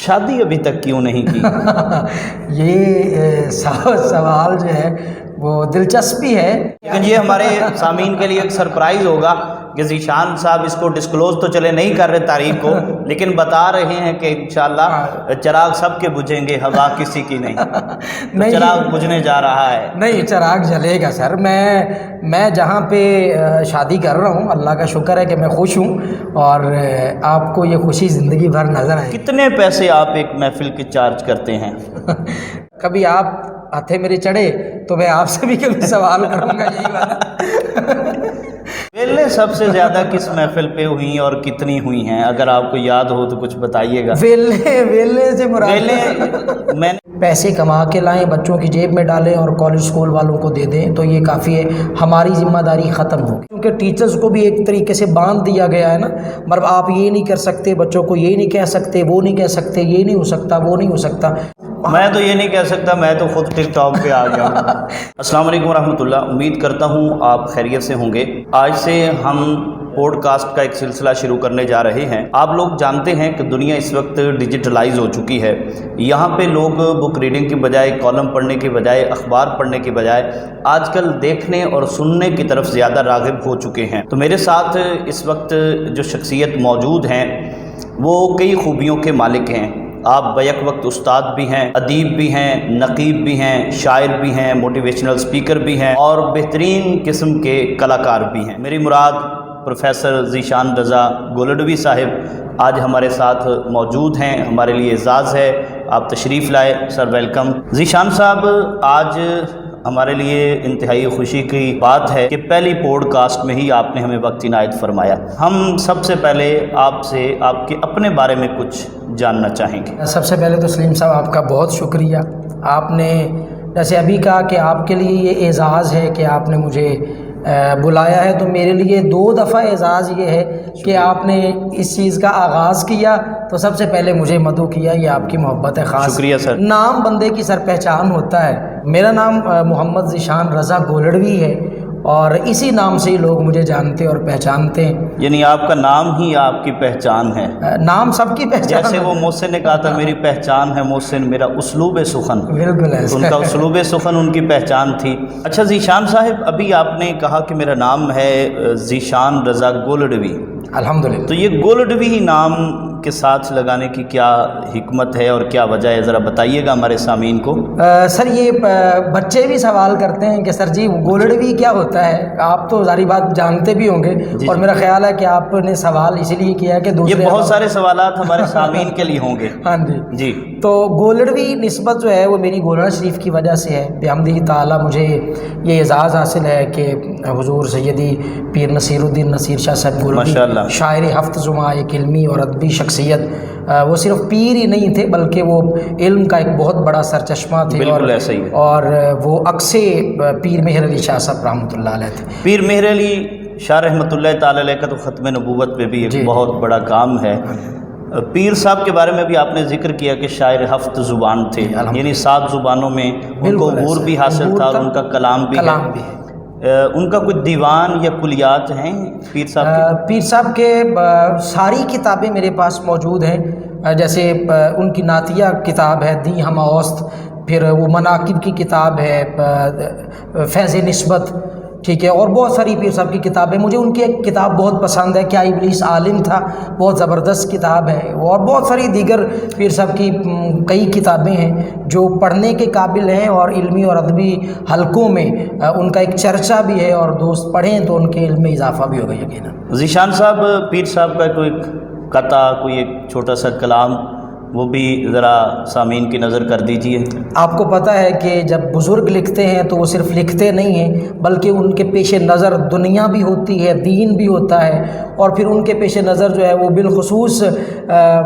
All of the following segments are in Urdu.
شادی ابھی تک کیوں نہیں کی؟ یہ سوال جو ہے وہ دلچسپی ہے، لیکن یہ ہمارے سامعین کے لیے ایک سرپرائز ہوگا کہ ذیشان صاحب اس کو ڈسکلوز تو چلے نہیں کر رہے تاریخ کو، لیکن بتا رہے ہیں کہ انشاءاللہ چراغ سب کے بجھیں گے، ہوا کسی کی نہیں۔ تو چراغ بجھنے جا رہا ہے۔ نہیں، چراغ جلے گا سر۔ میں جہاں پہ شادی کر رہا ہوں، اللہ کا شکر ہے کہ میں خوش ہوں، اور آپ کو یہ خوشی زندگی بھر نظر آئے۔ کتنے پیسے آپ ایک محفل کے چارج کرتے ہیں؟ کبھی آپ ہاتھے میرے چڑھے تو میں آپ سے بھی کبھی سوال کروں گا یہی والا۔ ویلے سب سے زیادہ کس محفل پہ ہوئی اور کتنی ہوئی ہیں؟ اگر آپ کو یاد ہو تو کچھ بتائیے گا۔ ویلے سے مراد ویلے میں پیسے کما کے لائیں، بچوں کی جیب میں ڈالیں اور کالج اسکول والوں کو دے دیں تو یہ کافی ہے، ہماری ذمہ داری ختم ہوگی، کیونکہ ٹیچرز کو بھی ایک طریقے سے باندھ دیا گیا ہے نا، مطلب آپ یہ نہیں کر سکتے، بچوں کو یہ نہیں کہہ سکتے، وہ نہیں کہہ سکتے، یہ نہیں ہو سکتا، وہ نہیں ہو سکتا۔ میں تو یہ نہیں کہہ سکتا، میں تو خود ٹک ٹاک پہ آ گیا ہوں۔ السلام علیکم ورحمۃ اللہ، امید کرتا ہوں آپ خیریت سے ہوں گے۔ آج سے ہم پوڈ کاسٹ کا ایک سلسلہ شروع کرنے جا رہے ہیں۔ آپ لوگ جانتے ہیں کہ دنیا اس وقت ڈیجیٹلائز ہو چکی ہے۔ یہاں پہ لوگ بک ریڈنگ کی بجائے، کالم پڑھنے کی بجائے، اخبار پڑھنے کی بجائے آج کل دیکھنے اور سننے کی طرف زیادہ راغب ہو چکے ہیں۔ تو میرے ساتھ اس وقت جو شخصیت موجود ہیں وہ کئی خوبیوں کے مالک ہیں۔ آپ بیک وقت استاد بھی ہیں، ادیب بھی ہیں، نقیب بھی ہیں، شاعر بھی ہیں، موٹیویشنل سپیکر بھی ہیں اور بہترین قسم کے کلاکار بھی ہیں۔ میری مراد پروفیسر ذیشان رضا گولڈوی صاحب آج ہمارے ساتھ موجود ہیں۔ ہمارے لیے اعزاز ہے آپ تشریف لائے، سر ویلکم۔ ذیشان صاحب، آج ہمارے لیے انتہائی خوشی کی بات ہے کہ پہلی پوڈ کاسٹ میں ہی آپ نے ہمیں وقت عنایت فرمایا۔ ہم سب سے پہلے آپ سے آپ کے اپنے بارے میں کچھ جاننا چاہیں گے۔ سب سے پہلے تو سلیم صاحب آپ کا بہت شکریہ۔ آپ نے جیسے ابھی کہا کہ آپ کے لیے یہ اعزاز ہے کہ آپ نے مجھے بلایا ہے، تو میرے لیے 2 دفعہ اعزاز یہ ہے کہ آپ نے اس چیز کا آغاز کیا تو سب سے پہلے مجھے مدعو کیا، یہ آپ کی محبت ہے خاص۔ شکریہ سر۔ نام بندے کی سر پہچان ہوتا ہے۔ میرا نام محمد ذیشان رضا گولڈوی ہے اور اسی نام سے ہی لوگ مجھے جانتے اور پہچانتے ہیں۔ یعنی آپ کا نام ہی آپ کی پہچان ہے؟ نام سب کی پہچان، جیسے وہ محسن نے کہا تھا میری پہچان ہے محسن، میرا اسلوب سخن، بالکل ایسا ان کا اسلوب سخن ان کی پہچان تھی۔ اچھا ذیشان صاحب، ابھی آپ نے کہا کہ میرا نام ہے ذیشان رضا گولڈوی، الحمدللہ۔ تو یہ گولڈوی نام کے ساتھ لگانے کی کیا حکمت ہے اور کیا وجہ ہے، ذرا بتائیے گا ہمارے سامعین کو۔ سر یہ بچے بھی سوال کرتے ہیں کہ سر جی گولڈوی کیا ہوتا ہے، آپ تو ظاہری بات جانتے بھی ہوں گے، اور میرا خیال ہے کہ آپ نے سوال اسی لیے کیا ہے کہ دوسرے یہ بہت سارے سوالات ہمارے سامعین کے لیے ہوں گے۔ ہاں جی۔ تو گولڈوی نسبت جو ہے وہ میری گولڑا شریف کی وجہ سے ہے۔ بحمدہ تعالیٰ مجھے یہ اعزاز حاصل ہے کہ حضور سیدی پیر نصیر الدین نصیر شاہ صاحب گولڈوی، شاعر ہفت زماں، ایک علمی اور ادبی شخصیت، وہ صرف پیر ہی نہیں تھے بلکہ وہ علم کا ایک بہت بڑا سرچشمہ تھے، اور وہ اکثے پیر مہر علی شاہ صاحب رحمۃ اللہ علیہ تھے۔ پیر مہر علی شاہ رحمۃ اللہ تعالی علیہ کا تو ختم نبوت پہ بھی ایک بہت بڑا کام ہے۔ پیر صاحب کے بارے میں بھی آپ نے ذکر کیا کہ شاعر ہفت زبان تھے، یعنی 7 زبانوں میں ان کو عبور بھی حاصل تھا اور ان کا کلام بھی ہے۔ ان کا کوئی دیوان یا کلیات ہیں پیر صاحب کے؟ پیر صاحب کے ساری کتابیں میرے پاس موجود ہیں، جیسے ان کی نعتیہ کتاب ہے دی ہم اوست، پھر وہ مناقب کی کتاب ہے فیض نسبت، ٹھیک ہے، اور بہت ساری پیر صاحب کی کتابیں۔ مجھے ان کی ایک کتاب بہت پسند ہے، کیا ابلیس عالم تھا، بہت زبردست کتاب ہے، اور بہت ساری دیگر پیر صاحب کی کئی کتابیں ہیں جو پڑھنے کے قابل ہیں، اور علمی اور ادبی حلقوں میں ان کا ایک چرچا بھی ہے، اور دوست پڑھیں تو ان کے علم میں اضافہ بھی ہوگا یقیناً۔ ذیشان صاحب، پیر صاحب کا کوئی قطع، کوئی ایک چھوٹا سا کلام، وہ بھی ذرا سامعین کی نظر کر دیجئے۔ آپ کو پتہ ہے کہ جب بزرگ لکھتے ہیں تو وہ صرف لکھتے نہیں ہیں بلکہ ان کے پیش نظر دنیا بھی ہوتی ہے، دین بھی ہوتا ہے، اور پھر ان کے پیش نظر جو ہے وہ بالخصوص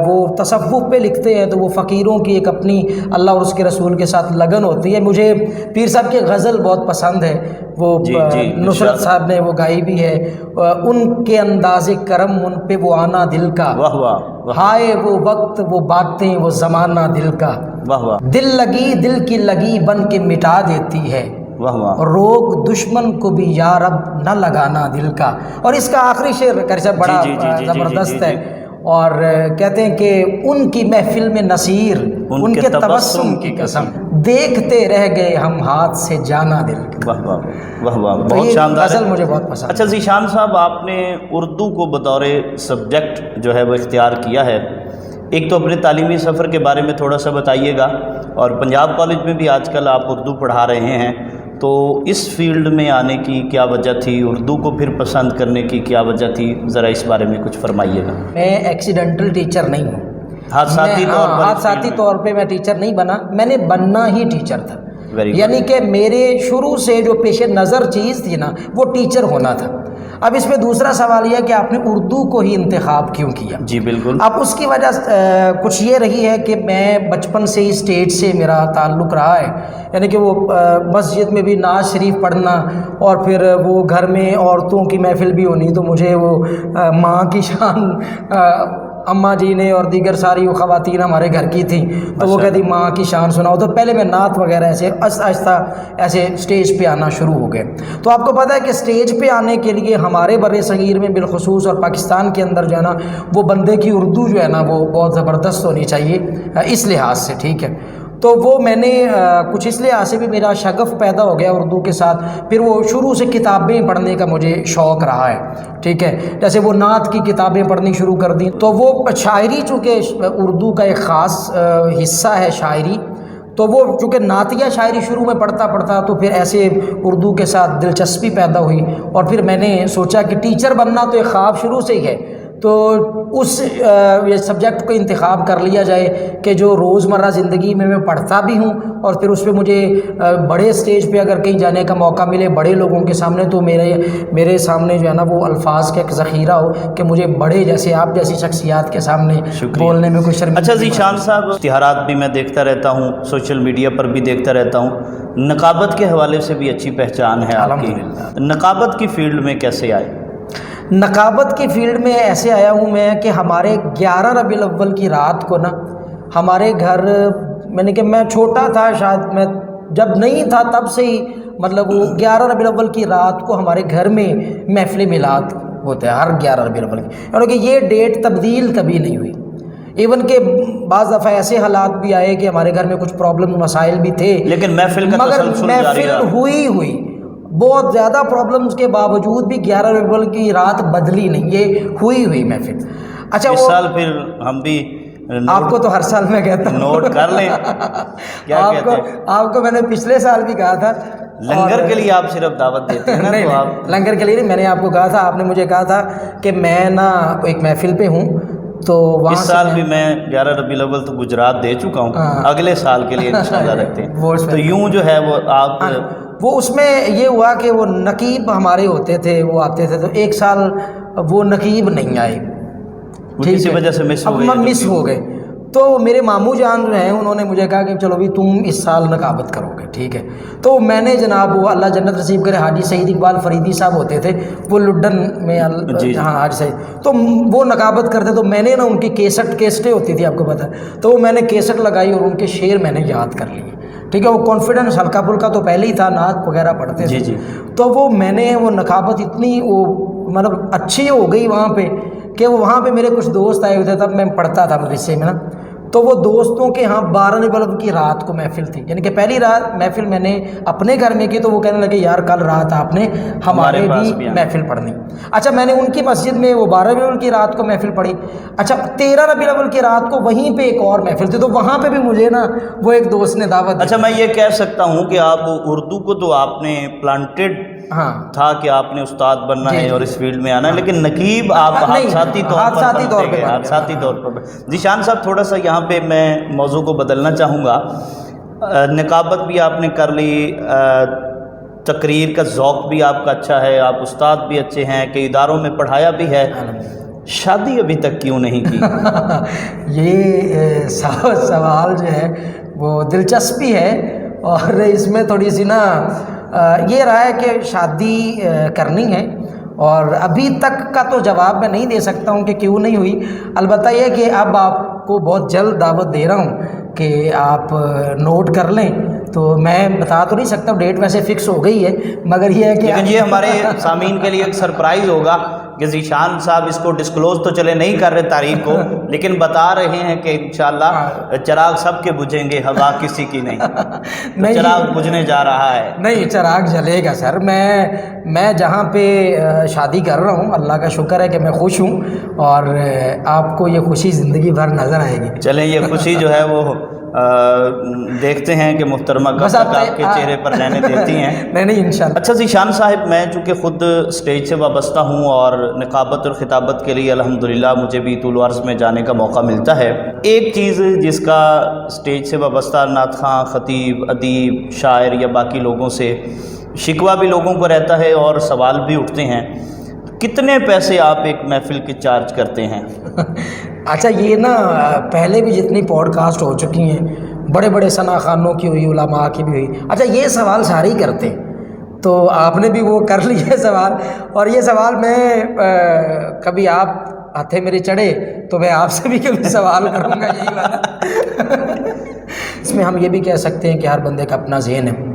وہ تصوف پہ لکھتے ہیں تو وہ فقیروں کی ایک اپنی اللہ اور اس کے رسول کے ساتھ لگن ہوتی ہے۔ مجھے پیر صاحب کی غزل بہت پسند ہے، وہ نصرت صاحب نے وہ گائی بھی ہے، ان کے انداز کرم ان پہ وہ آنا دل کا، واہ واہ، ہائے وہ وقت وہ باتیں وہ زمانہ دل کا، واہ واہ، دل لگی دل کی لگی بن کے مٹا دیتی ہے، واہ واہ، روگ دشمن کو بھی یا رب نہ لگانا دل کا۔ اور اس کا آخری شعر بڑا زبردست ہے، اور کہتے ہیں کہ ان کی محفل میں نصیر ان کے تبسم کی قسم، دیکھتے رہ گئے ہم ہاتھ سے جانا دل۔ واہ واہ واہ واہ، تو بہت یہ شاندار غزل ہے۔ مجھے بہت پسند ہے۔ اچھا ذیشان صاحب، آپ نے اردو کو بطور سبجیکٹ جو ہے وہ اختیار کیا ہے، ایک تو اپنے تعلیمی سفر کے بارے میں تھوڑا سا بتائیے گا، اور پنجاب کالج میں بھی آج کل آپ اردو پڑھا رہے ہیں، تو اس فیلڈ میں آنے کی کیا وجہ تھی، اردو کو پھر پسند کرنے کی کیا وجہ تھی، ذرا اس بارے میں کچھ فرمائیے گا۔ میں ایکسیڈنٹل ٹیچر نہیں ہوں، حادثاتی طور پر حادثاتی طور پہ میں ٹیچر نہیں بنا، میں نے بننا ہی ٹیچر تھا، یعنی کہ میرے شروع سے جو پیش نظر چیز تھی نا وہ ٹیچر ہونا تھا۔ اب اس میں دوسرا سوال یہ ہے کہ آپ نے اردو کو ہی انتخاب کیوں کیا؟ جی بالکل۔ اب اس کی وجہ کچھ یہ رہی ہے کہ میں بچپن سے ہی اسٹیج سے میرا تعلق رہا ہے، یعنی کہ وہ مسجد میں بھی نعت شریف پڑھنا، اور پھر وہ گھر میں عورتوں کی محفل بھی ہونی، تو مجھے وہ ماں کی شان اماں جی نے اور دیگر ساری وہ خواتین ہمارے گھر کی تھیں، تو وہ کہتی ماں کی شان سناؤ، تو پہلے میں نعت وغیرہ ایسے آہستہ ایسے اسٹیج پہ آنا شروع ہو گئے۔ تو آپ کو پتہ ہے کہ اسٹیج پہ آنے کے لیے ہمارے بر صغیر میں بالخصوص اور پاکستان کے اندر جو ہے نا وہ بندے کی اردو جو ہے نا وہ بہت زبردست ہونی چاہیے اس لحاظ سے، ٹھیک ہے۔ تو وہ میں نے کچھ اس لحاظ سے بھی میرا شغف پیدا ہو گیا اردو کے ساتھ، پھر وہ شروع سے کتابیں پڑھنے کا مجھے شوق رہا ہے، ٹھیک ہے، جیسے وہ نعت کی کتابیں پڑھنی شروع کر دیں، تو وہ شاعری چونکہ اردو کا ایک خاص حصہ ہے شاعری، تو وہ چونکہ نعتیہ شاعری شروع میں پڑھتا تو پھر ایسے اردو کے ساتھ دلچسپی پیدا ہوئی، اور پھر میں نے سوچا کہ ٹیچر بننا تو ایک خواب شروع سے ہی ہے، تو اس سبجیکٹ کو انتخاب کر لیا جائے کہ جو روزمرہ زندگی میں پڑھتا بھی ہوں، اور پھر اس پہ مجھے بڑے اسٹیج پہ اگر کہیں جانے کا موقع ملے بڑے لوگوں کے سامنے، تو میرے سامنے جو ہے نا وہ الفاظ کا ایک ذخیرہ ہو کہ مجھے بڑے جیسے آپ جیسی شخصیات کے سامنے بولنے میں کوئی شرمندگی۔ اچھا ذیشان صاحب، اشتہارات بھی میں دیکھتا رہتا ہوں، سوشل میڈیا پر بھی دیکھتا رہتا ہوں، نقابت کے حوالے سے بھی اچھی پہچان ہے آپ کی، نقابت کی فیلڈ میں کیسے آئے؟ نقابت کی فیلڈ میں ایسے آیا ہوں میں کہ ہمارے 11 ربیع الاول کی رات کو نا ہمارے گھر، میں کہ میں چھوٹا تھا شاید، میں جب نہیں تھا تب سے ہی، مطلب وہ 11 ربیع الاول کی رات کو ہمارے گھر میں محفل میلاد ہوتا ہے ہر 11 ربیع الاول کی، یعنی کہ یہ ڈیٹ تبدیل کبھی نہیں ہوئی، ایون کہ بعض دفعہ ایسے حالات بھی آئے کہ ہمارے گھر میں کچھ پرابلم مسائل بھی تھے، لیکن محفل کا مگر تسلسل جاری رہا، محفل ہوئی بہت زیادہ پرابلمز کے باوجود بھی 11 ربیع الاول کی رات بدلی نہیں، یہ ہوئی محفل۔ اچھا اس سال پھر ہم بھی آپ کو تو ہر سال میں کہتا ہوں نوٹ کر لیں، کیا کہتے ہیں، آپ کو میں نے پچھلے سال بھی کہا تھا، لنگر کے لیے آپ صرف دعوت دیتے ہیں نا، تو آپ لنگر کے لیے نہیں، میں نے آپ کو کہا تھا، آپ نے مجھے کہا تھا کہ میں نا ایک محفل پہ ہوں، تو وہاں اس سال بھی میں 11 ربیع الاول تو گجرات دے چکا ہوں، اگلے سال کے لیے انشاءاللہ رکھتے ہیں، تو یوں جو ہے وہ آپ وہ اس میں یہ ہوا کہ وہ نقیب ہمارے ہوتے تھے، وہ آتے تھے، تو ایک سال وہ نقیب نہیں آئے، کسی وجہ سے مس ہو گئے، تو میرے ماموں جان جو ہیں انہوں نے مجھے کہا کہ چلو بھی تم اس سال نقابت کرو گے، ٹھیک ہے، تو میں نے جناب وہ اللہ جنت نصیب کرے حاجی سعید اقبال فریدی صاحب ہوتے تھے، وہ لڈن میں، ہاں حاجی سعید، تو وہ نقابت کرتے، تو میں نے نا ان کی کیسٹیں ہوتی تھی آپ کو پتہ ہے، تو وہ میں نے کیسٹ لگائی اور ان کے شعر میں نے یاد کر لیے، ٹھیک ہے، وہ کانفیڈنس ہلکا پھلکا تو پہلے ہی تھا، نعت وغیرہ پڑھتے تھے، تو وہ میں نے وہ نقابت اتنی وہ مطلب اچھی ہو گئی وہاں پہ کہ وہاں پہ میرے کچھ دوست آئے ہوئے تھے، تب میں پڑھتا تھا مدرسے میں نا، تو وہ دوستوں کے ہاں 12 ربیع الاول کی رات کو محفل تھی، یعنی کہ پہلی رات محفل میں نے اپنے گھر میں کی، تو وہ کہنے لگے یار کل رات آپ نے ہمارے بھی محفل پڑھنی، اچھا میں نے ان کی مسجد میں وہ 12 ربیع الاول کی رات کو محفل پڑھی، اچھا 13 ربیع الاول کی رات کو وہیں پہ ایک اور محفل تھی، تو وہاں پہ بھی مجھے نا وہ ایک دوست نے دعوت دی۔ اچھا میں یہ کہہ سکتا ہوں کہ آپ اردو کو تو آپ نے پلانٹڈ تھا کہ آپ نے استاد بننا ہے اور اس فیلڈ میں آنا ہے، لیکن نقیب آپ حادثاتی طور پر۔ ذیشان صاحب تھوڑا سا یہاں پہ میں موضوع کو بدلنا چاہوں گا، نقابت بھی آپ نے کر لی، تقریر کا ذوق بھی آپ کا اچھا ہے، آپ استاد بھی اچھے ہیں کہ اداروں میں پڑھایا بھی ہے، شادی ابھی تک کیوں نہیں کی؟ یہ سوال جو ہے وہ دلچسپی ہے، اور اس میں تھوڑی سی نا یہ رہا ہے کہ شادی کرنی ہے، اور ابھی تک کا تو جواب میں نہیں دے سکتا ہوں کہ کیوں نہیں ہوئی، البتہ یہ کہ اب آپ کو بہت جلد دعوت دے رہا ہوں کہ آپ نوٹ کر لیں، تو میں بتا تو نہیں سکتا، ڈیٹ ویسے فکس ہو گئی ہے، مگر یہ ہے کہ لیکن یہ ہمارے سامعین کے لیے ایک سرپرائز ہوگا کہ ذیشان صاحب اس کو ڈسکلوز تو چلے نہیں کر رہے تاریخ کو، لیکن بتا رہے ہیں کہ انشاءاللہ چراغ سب کے بجھیں گے، ہوا کسی کی نہیں، تو چراغ بجھنے جا رہا ہے۔ نہیں، چراغ جلے گا سر۔ میں جہاں پہ شادی کر رہا ہوں، اللہ کا شکر ہے کہ میں خوش ہوں، اور آپ کو یہ خوشی زندگی بھر نظر آئے گی۔ چلیں یہ خوشی جو ہے وہ دیکھتے ہیں کہ محترمہ کب تک آپ کے چہرے پر رہنے دیتی ہیں۔ نہیں انشاءاللہ۔ اچھا ذیشان صاحب، میں چونکہ خود اسٹیج سے وابستہ ہوں اور نقابت اور خطابت کے لیے الحمدللہ مجھے بھی طول و عرض میں جانے کا موقع ملتا ہے، ایک چیز جس کا اسٹیج سے وابستہ نعت خواں، خطیب، ادیب، شاعر یا باقی لوگوں سے شکوہ بھی لوگوں کو رہتا ہے اور سوال بھی اٹھتے ہیں، کتنے پیسے آپ ایک محفل کے چارج کرتے ہیں؟ اچھا، یہ نا پہلے بھی جتنی پوڈ کاسٹ ہو چکی ہیں، بڑے بڑے ثنا خانوں کی ہوئی، علماء کی بھی ہوئی، اچھا یہ سوال سارے ہی کرتے ہیں، تو آپ نے بھی وہ کر لیا سوال، اور یہ سوال میں کبھی آپ ہاتھے میرے چڑھے تو میں آپ سے بھی کبھی سوال کروں گا یہی والا۔ اس میں ہم یہ بھی کہہ سکتے ہیں کہ ہر بندے کا اپنا ذہن ہے۔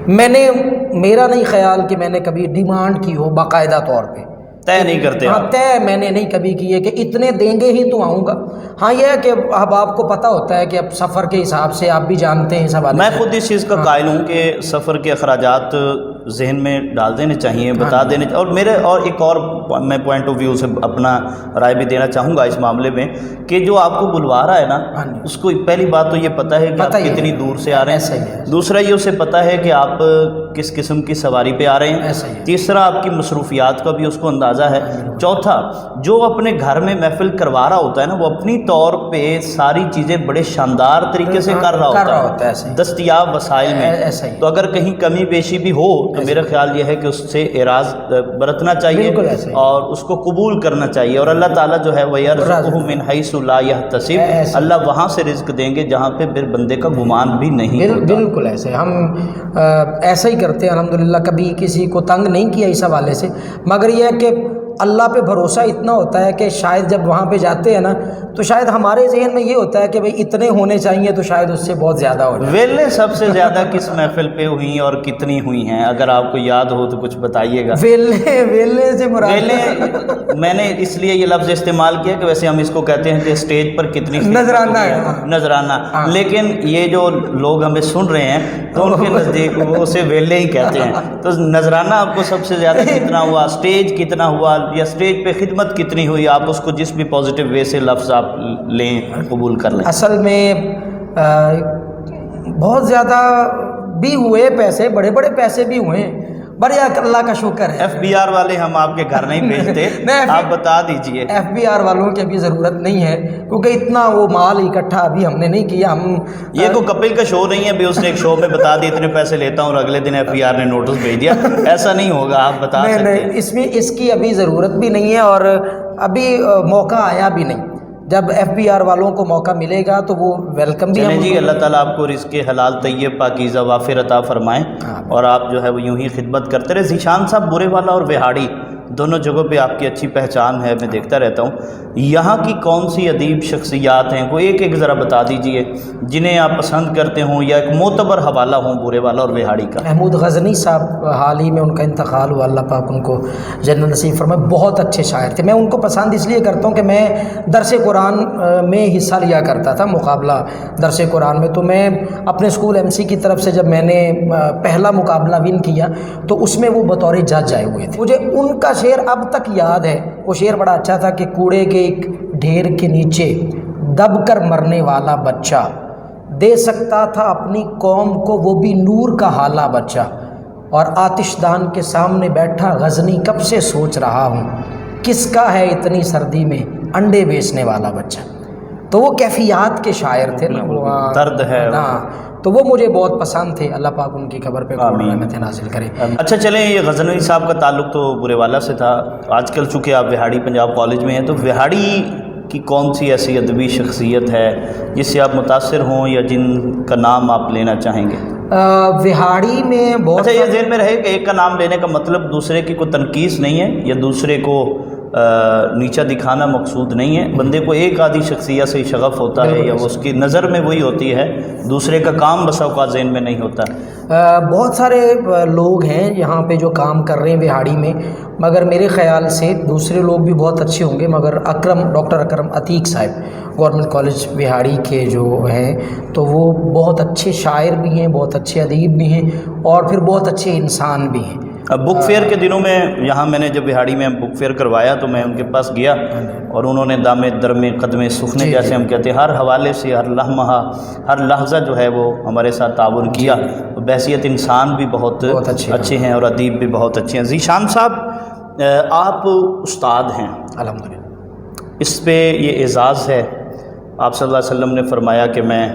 میرا نہیں خیال کہ میں نے کبھی ڈیمانڈ کی ہو باقاعدہ طور پہ، طے نہیں کرتے؟ ہاں، طے میں نے نہیں کبھی کی ہے کہ اتنے دیں گے ہی تو آؤں گا۔ ہاں یہ ہے کہ اب آپ کو پتہ ہوتا ہے کہ اب سفر کے حساب سے آپ بھی جانتے ہیں سوال۔ میں خود اس چیز کا قائل ہوں کہ سفر کے اخراجات ذہن میں ڈال دینے چاہیے، بتا دینے چاہیے، اور ایک اور میں پوائنٹ آف ویو سے اپنا رائے بھی دینا چاہوں گا اس معاملے میں، کہ جو آپ کو بلوا رہا ہے نا، اس کو پہلی بات تو یہ پتہ ہے کہ آپ کتنی دور سے آ رہے ہیں، دوسرا یہ اسے پتہ ہے کہ آپ کس قسم کی سواری پہ آ رہے ہیں، تیسرا آپ کی مصروفیات کا بھی اس کو اندازہ ہے، چوتھا جو اپنے گھر میں محفل کروا رہا ہوتا ہے نا، وہ اپنی طور پہ ساری چیزیں بڑے شاندار طریقے سے کر رہا ہوتا ہے دستیاب وسائل میں، تو اگر کہیں کمی بیشی بھی ہو تو میرا خیال یہ ہے کہ اس سے اعراض برتنا چاہیے اور اس کو قبول کرنا چاہیے، اور اللہ تعالیٰ جو ہے وَيَرْزُقُهُ مِنْ حَيْثُ لَا يَحْتَسِبُ، اللہ وہاں سے رزق دیں گے جہاں پہ پھر بندے کا گمان بھی نہیں ہوتا۔ بالکل ایسے ہم ایسا ہی کرتے ہیں الحمدللہ، کبھی کسی کو تنگ نہیں کیا اس حوالے سے، مگر یہ ہے کہ اللہ پہ بھروسہ اتنا ہوتا ہے کہ شاید جب وہاں پہ جاتے ہیں نا تو شاید ہمارے ذہن میں یہ ہوتا ہے کہ بھئی اتنے ہونے چاہیے، تو شاید اس سے بہت زیادہ ہو جائے۔ ویلے سب سے زیادہ کس محفل پہ ہوئیں اور کتنی ہوئی ہیں؟ اگر آپ کو یاد ہو تو کچھ بتائیے گا۔ ویلے سے مراد، ویلے میں نے اس لیے یہ لفظ استعمال کیا کہ ویسے ہم اس کو کہتے ہیں کہ اسٹیج پر کتنی نذرانہ ہے، نذرانہ، لیکن یہ جو لوگ ہمیں سن رہے ہیں تو ان کے نزدیک وہ اسے ویلے ہی کہتے ہیں، تو نذرانہ آپ کو سب سے زیادہ کتنا ہوا، اسٹیج کتنا ہوا، یا اسٹیج پہ خدمت کتنی ہوئی؟ آپ اس کو جس بھی پازیٹیو وے سے لفظ آپ لیں، قبول کر لیں۔ اصل میں بہت زیادہ بھی ہوئے پیسے، بڑے بڑے پیسے بھی ہوئے، بڑے اللہ کا شکر ہے۔ ایف بی آر والے ہم آپ کے گھر نہیں بھیجتے، آپ بتا دیجئے۔ ایف بی آر والوں کی ابھی ضرورت نہیں ہے، کیونکہ اتنا وہ مال اکٹھا ابھی ہم نے نہیں کیا۔ ہم یہ کوئی کپل کا شو نہیں ہے بھی اس نے ایک شو میں بتا دی اتنے پیسے لیتا ہوں اور اگلے دن ایف بی آر نے نوٹس بھیج دیا، ایسا نہیں ہوگا، آپ بتا سکتے ہیں۔ اس میں اس کی ابھی ضرورت بھی نہیں ہے، اور ابھی موقع آیا بھی نہیں۔ جب ایف بی آر والوں کو موقع ملے گا تو وہ ویلکم بھی۔ چلیں جی، اللہ تعالیٰ آپ کو رزق حلال طیب پاکیزہ وافر عطا فرمائیں، اور آپ جو ہے وہ یوں ہی خدمت کرتے رہے۔ ذیشان صاحب، برے والا اور وہاڑی دونوں جگہوں پہ آپ کی اچھی پہچان ہے، میں دیکھتا رہتا ہوں، یہاں کی کون سی ادیب شخصیات ہیں، کوئی ایک ایک ذرا بتا دیجئے جنہیں آپ پسند کرتے ہوں یا ایک معتبر حوالہ ہوں برے والا اور وہاڑی کا۔ محمود غزنی صاحب، حال ہی میں ان کا انتقال ہوا، اللہ پاک ان کو جنت نصیب فرمائے، بہت اچھے شاعر تھے۔ میں ان کو پسند اس لیے کرتا ہوں کہ میں درس قرآن میں حصہ لیا کرتا تھا، مقابلہ درس قرآن میں، تو میں اپنے اسکول ایم سی کی طرف سے جب میں نے پہلا مقابلہ ون کیا تو اس میں وہ بطور جج آئے ہوئے تھے۔ مجھے ان کا شعر اب تک یاد ہے، وہ شعر بڑا اچھا تھا کہ کوڑے کے ایک ڈھیر کے نیچے دب کر مرنے والا بچہ دے سکتا تھا اپنی قوم کو وہ بھی نور کا حالہ بچہ، اور آتش دان کے سامنے بیٹھا غزنی کب سے سوچ رہا ہوں کس کا ہے اتنی سردی میں انڈے بیچنے والا بچہ۔ تو وہ کیفیات کے شاعر تھے نا، وہ درد ہے، تو وہ مجھے بہت پسند تھے، اللہ پاک ان کی قبر پہ رحمت نازل کرے۔ اچھا چلیں، یہ غزنوی صاحب کا تعلق تو برے والا سے تھا، آج کل چونکہ آپ وہاڑی پنجاب کالج میں ہیں، تو وہاڑی کی کون سی ایسی ادبی شخصیت ہے جس سے آپ متاثر ہوں یا جن کا نام آپ لینا چاہیں گے؟ وہاڑی میں بہت، اچھا یہ ذہن میں رہے کہ ایک کا نام لینے کا مطلب دوسرے کی کوئی تنقیص نہیں ہے یا دوسرے کو نیچا دکھانا مقصود نہیں ہے. بندے کو ایک آدھی شخصیت سے شغف ہوتا ہے یا اس کی نظر میں وہی ہوتی ہے, دوسرے کا کام بسا اوقات ذہن میں نہیں ہوتا. بہت سارے لوگ ہیں یہاں پہ جو کام کر رہے ہیں وہاڑی میں, مگر میرے خیال سے دوسرے لوگ بھی بہت اچھے ہوں گے, مگر ڈاکٹر اکرم عتیق صاحب گورنمنٹ کالج وہاڑی کے جو ہیں تو وہ بہت اچھے شاعر بھی ہیں, بہت اچھے ادیب بھی ہیں, اور پھر بہت اچھے انسان بھی ہیں. بک فیئر کے دنوں میں یہاں میں نے جب وہاڑی میں بک فیئر کروایا تو میں ان کے پاس گیا اور انہوں نے دامے درمے قدمے سخنے جیسے ہم کہتے ہیں ہر حوالے سے ہر لمحہ ہر لحظہ جو ہے وہ ہمارے ساتھ تعاون کیا. بحیثیت انسان بھی بہت اچھے ہیں اور ادیب بھی بہت اچھے ہیں. ذیشان صاحب آپ استاد ہیں الحمدللہ, اس پہ یہ اعزاز ہے. آپ صلی اللہ علیہ وسلم نے فرمایا کہ میں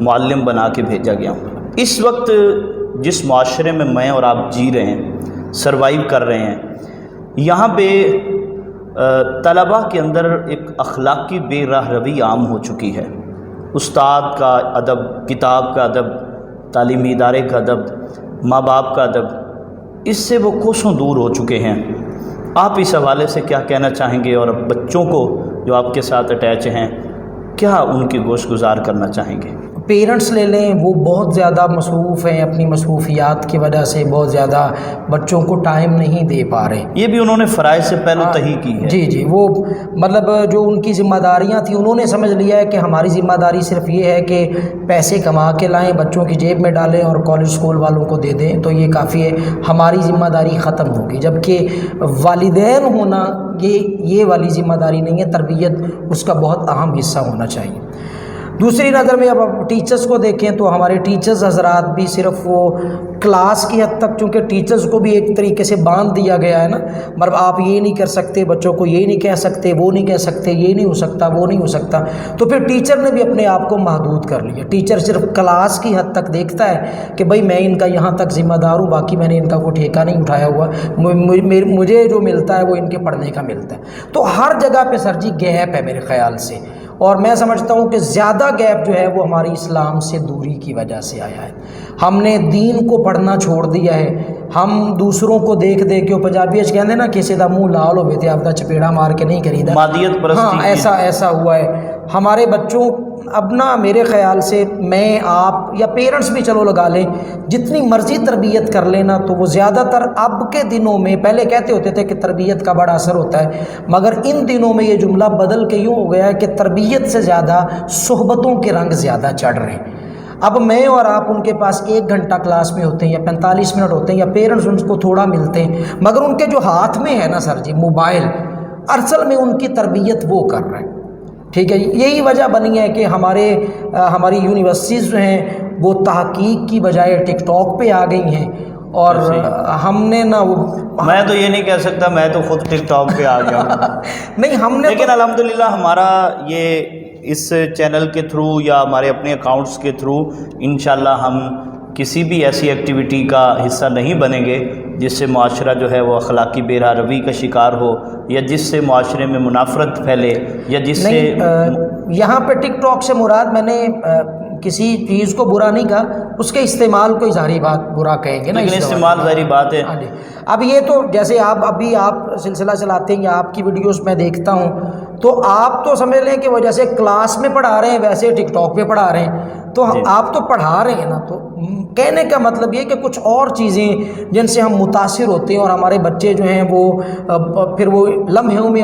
معلم بنا کے بھیجا گیا ہوں. اس وقت جس معاشرے میں اور آپ جی رہے ہیں, سروائیو کر رہے ہیں, یہاں پہ طلباء کے اندر ایک اخلاقی بے راہ روی عام ہو چکی ہے. استاد کا ادب, کتاب کا ادب, تعلیمی ادارے کا ادب, ماں باپ کا ادب, اس سے وہ کوسوں دور ہو چکے ہیں. آپ اس حوالے سے کیا کہنا چاہیں گے, اور بچوں کو جو آپ کے ساتھ اٹیچ ہیں کیا ان کی گوش گزار کرنا چاہیں گے؟ پیرنٹس لے لیں, وہ بہت زیادہ مصروف ہیں, اپنی مصروفیات کی وجہ سے بہت زیادہ بچوں کو ٹائم نہیں دے پا رہے. یہ بھی انہوں نے فرائض سے پہلو تہی کی ہے. جی وہ مطلب جو ان کی ذمہ داریاں تھیں انہوں نے سمجھ لیا ہے کہ ہماری ذمہ داری صرف یہ ہے کہ پیسے کما کے لائیں, بچوں کی جیب میں ڈالیں اور کالج اسکول والوں کو دے دیں, تو یہ کافی ہے, ہماری ذمہ داری ختم ہوگی. جبکہ والدین ہونا یہ والی ذمہ داری نہیں ہے, تربیت اس کا بہت اہم حصہ ہونا چاہیے. دوسری نظر میں اب ٹیچرز کو دیکھیں تو ہمارے ٹیچرز حضرات بھی صرف وہ کلاس کی حد تک, چونکہ ٹیچرز کو بھی ایک طریقے سے باندھ دیا گیا ہے نا, مطلب آپ یہ نہیں کر سکتے, بچوں کو یہ نہیں کہہ سکتے, وہ نہیں کہہ سکتے, یہ نہیں ہو سکتا, وہ نہیں ہو سکتا, تو پھر ٹیچر نے بھی اپنے آپ کو محدود کر لیا. ٹیچر صرف کلاس کی حد تک دیکھتا ہے کہ بھئی میں ان کا یہاں تک ذمہ دار ہوں, باقی میں نے ان کا کوئی ٹھیکہ نہیں اٹھایا ہوا, مجھے جو ملتا ہے وہ ان کے پڑھنے کا ملتا ہے. تو ہر جگہ پہ سر جی گیپ ہے میرے خیال سے, اور میں سمجھتا ہوں کہ زیادہ گیپ جو ہے وہ ہماری اسلام سے دوری کی وجہ سے آیا ہے. ہم نے دین کو پڑھنا چھوڑ دیا ہے, ہم دوسروں کو دیکھ کے, پنجابی کہتے ہیں نا کسی دا منہ لال ہوئے تھے آپ دا چپیڑا مار کے نہیں کریدا, مادیت پرستی. ہاں ایسا ہوا ہے ہمارے بچوں. اب نا میرے خیال سے میں آپ یا پیرنٹس بھی چلو لگا لیں, جتنی مرضی تربیت کر لینا تو وہ زیادہ تر اب کے دنوں میں, پہلے کہتے ہوتے تھے کہ تربیت کا بڑا اثر ہوتا ہے, مگر ان دنوں میں یہ جملہ بدل کے یوں ہو گیا ہے کہ تربیت سے زیادہ صحبتوں کے رنگ زیادہ چڑھ رہے ہیں. اب میں اور آپ ان کے پاس 1 گھنٹہ کلاس میں ہوتے ہیں یا 45 منٹ ہوتے ہیں, یا پیرنٹس ان کو تھوڑا ملتے ہیں, مگر ان کے جو ہاتھ میں ہے نا سر جی موبائل, اصل میں ان کی تربیت وہ کر رہے ہیں. ٹھیک ہے, یہی وجہ بنی ہے کہ ہماری یونیورسٹیز جو ہیں وہ تحقیق کی بجائے ٹک ٹاک پہ آ گئی ہیں, اور ہم نے نا وہ, میں تو یہ نہیں کہہ سکتا, میں تو خود ٹک ٹاک پہ آ گیا ہوں نہیں ہم نے, لیکن الحمدللہ ہمارا یہ اس چینل کے تھرو یا ہمارے اپنے اکاؤنٹس کے تھرو انشاءاللہ ہم کسی بھی ایسی ایکٹیویٹی کا حصہ نہیں بنیں گے جس سے معاشرہ جو ہے وہ اخلاقی بے راہ روی کا شکار ہو, یا جس سے معاشرے میں منافرت پھیلے, یا جس سے یہاں پہ ٹک ٹاک سے مراد میں نے کسی چیز کو برا نہیں کہا, اس کے استعمال کو ظاہری بات برا کہیں گے نا, لیکن استعمال ظاہری بات ہے. اب یہ تو جیسے آپ سلسلہ چلاتے ہیں یا آپ کی ویڈیوز میں دیکھتا ہوں, تو آپ تو سمجھ لیں کہ وہ جیسے کلاس میں پڑھا رہے ہیں ویسے ٹک ٹاک پہ پڑھا رہے ہیں, تو آپ تو پڑھا رہے ہیں نا, تو کہنے کا مطلب یہ کہ کچھ اور چیزیں جن سے ہم متاثر ہوتے ہیں, اور ہمارے بچے جو ہیں وہ پھر وہ لمحوں میں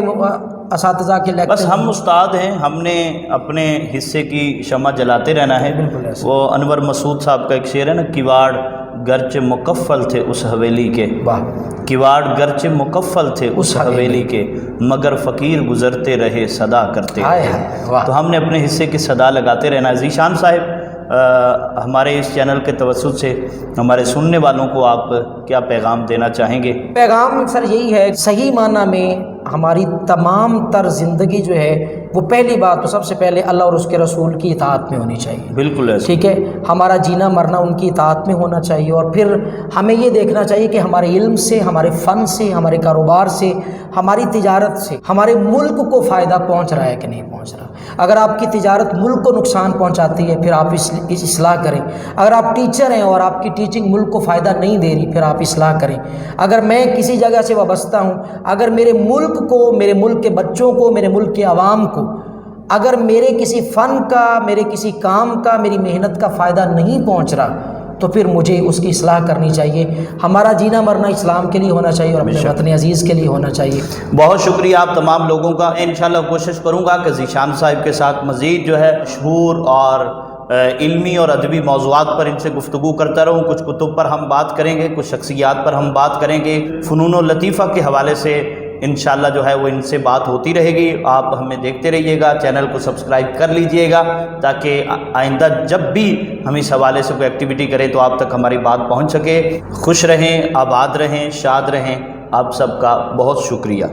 اساتذہ کے لیکچر. بس ہم استاد ہیں, ہم نے اپنے حصے کی شمع جلاتے رہنا ہے. وہ انور مسعود صاحب کا ایک شعر ہے نا, کیواڑ گرچہ مکفل تھے اس حویلی کے, کیواڑ گرچہ مکفل تھے اس حویلی کے, مگر فقیر گزرتے رہے صدا کرتے. تو ہم نے اپنے حصے کی صدا لگاتے رہنا ہے. ذیشان صاحب ہمارے اس چینل کے توسط سے ہمارے سننے والوں کو آپ کیا پیغام دینا چاہیں گے؟ پیغام سر یہی ہے, صحیح معنی میں ہماری تمام تر زندگی جو ہے وہ پہلی بات تو سب سے پہلے اللہ اور اس کے رسول کی اطاعت میں ہونی چاہیے. بالکل ایسا. ٹھیک ہے, ہمارا جینا مرنا ان کی اطاعت میں ہونا چاہیے, اور پھر ہمیں یہ دیکھنا چاہیے کہ ہمارے علم سے, ہمارے فن سے, ہمارے کاروبار سے, ہماری تجارت سے ہمارے ملک کو فائدہ پہنچ رہا ہے کہ نہیں پہنچ رہا. اگر آپ کی تجارت ملک کو نقصان پہنچاتی ہے پھر آپ اصلاح کریں. اگر آپ ٹیچر ہیں اور آپ کی ٹیچنگ ملک کو فائدہ نہیں دے رہی پھر آپ اصلاح کریں. اگر میں کسی جگہ سے وابستہ ہوں, اگر میرے ملک ملک کو، میرے ملک کے بچوں کو، میرے ملک کے عوام کو اگر میرے کسی فن کا، میرے کسی کام کا، میری محنت کا فائدہ نہیں پہنچ رہا تو پھر مجھے اس کی اصلاح کرنی چاہیے۔ ہمارا جینا مرنا اسلام کے لیے ہونا چاہیے اور اپنے وطن عزیز کے لیے ہونا چاہیے۔ بہت شکریہ آپ تمام لوگوں کا۔ انشاءاللہ کوشش کروں گا کہ ذیشان صاحب کے ساتھ مزید جو ہے مشہور اور علمی اور ادبی موضوعات پر ان سے گفتگو کرتا رہوں۔ کچھ کتب پر ہم بات کریں گے، کچھ شخصیات پر ہم بات کریں گے، فنون و لطیفہ کے حوالے سے انشاءاللہ جو ہے وہ ان سے بات ہوتی رہے گی۔ آپ ہمیں دیکھتے رہیے گا، چینل کو سبسکرائب کر لیجئے گا تاکہ آئندہ جب بھی ہم اس حوالے سے کوئی ایکٹیویٹی کریں تو آپ تک ہماری بات پہنچ سکے۔ خوش رہیں، آباد رہیں، شاد رہیں۔ آپ سب کا بہت شکریہ۔